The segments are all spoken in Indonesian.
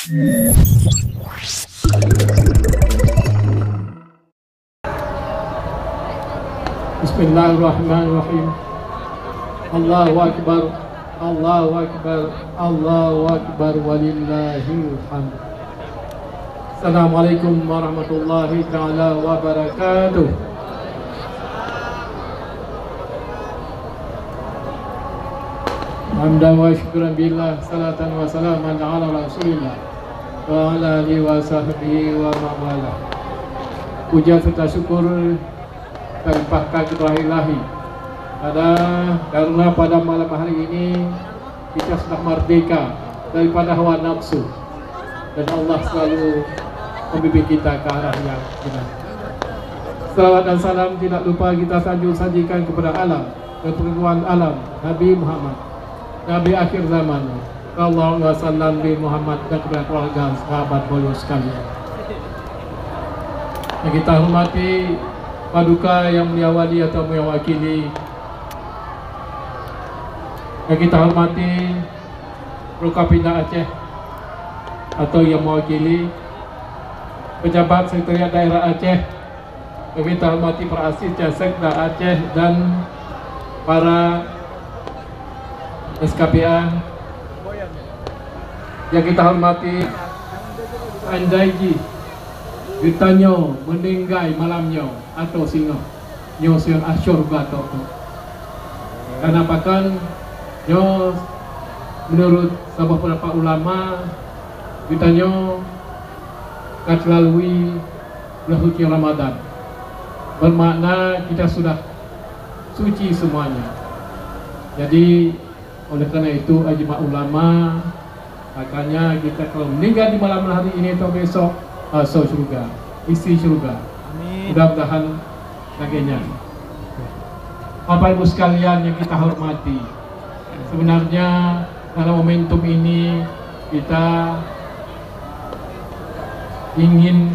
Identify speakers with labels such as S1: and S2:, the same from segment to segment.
S1: Bismillahirrahmanirrahim. Allahu Akbar, Allahu Akbar, Allahu Akbar, walillahil hamd. Assalamualaikum warahmatullahi ta'ala wabarakatuh. Hamdan wa syukran billah, salatan wa salaman ala rasulillah wa ala alihi wa sahbihi wa ma'wala. Puja serta syukur terlimpahkan kepada ilahi karena pada malam hari ini kita sudah merdeka daripada hawa nafsu dan Allah selalu membimbing kita ke arah yang benar. Salawat dan salam tidak lupa kita sajikan kepada alam, keperluan alam, Nabi Muhammad, Nabi akhir zaman. Allahumma sallam bi Muhammad dan kepada keluarga sahabat beliau sekalian. Yang kita hormati paduka yang meliawali atau mewakili, yang kita hormati Prokapinda Aceh atau yang mewakili pejabat sekretariat daerah Aceh, yang kita hormati para asisten sekda Aceh dan para SKPA, yang kita hormati Andaiji ditanyo meninggai malamnya atau singa nyo siang asyur gato karena pakan nyo menurut sahabat beberapa ulama ditanyo lalui bulan suci Ramadan, bermakna kita sudah suci semuanya. Jadi oleh karena itu ijma ulama, makanya kita kalau meninggal di malam hari ini atau besok masuk surga, isi surga. Mudah-mudahan sebagainya. Bapak Ibu sekalian yang kita hormati, sebenarnya dalam momentum ini kita ingin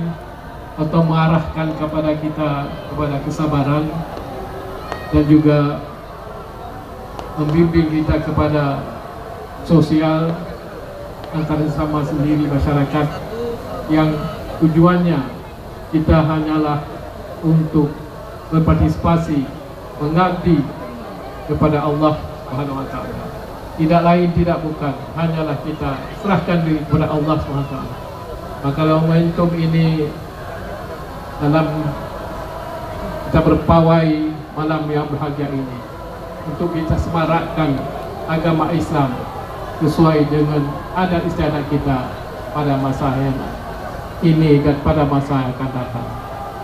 S1: atau mengarahkan kepada kita kepada kesabaran dan juga membimbing kita kepada sosial antara sesama sendiri masyarakat, yang tujuannya kita hanyalah untuk berpartisipasi mengabdi kepada Allah Subhanahu wa taala. Tidak lain tidak bukan, hanyalah kita serahkan diri kepada Allah Subhanahu wa taala. Maka dalam momentum ini, dalam kita berpawai malam yang berbahagia ini, untuk kita semarakkan agama Islam sesuai dengan adat istiadat kita pada masa ini dan pada masa yang akan datang.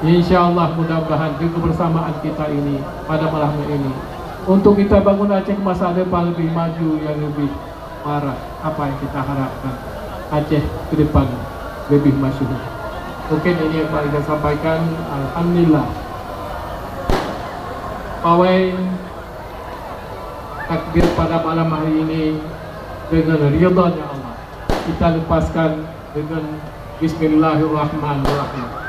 S1: Insyaallah mudah-mudahan dengan kebersamaan kita ini pada malam ini untuk kita bangun Aceh ke masa depan lebih maju, yang lebih parah apa yang kita harapkan Aceh ke depan lebih maju. Mungkin ini yang paling saya sampaikan. Alhamdulillah, pawai takbir pada malam hari ini dengan ridhanya Allah kita lepaskan dengan Bismillahirrahmanirrahim.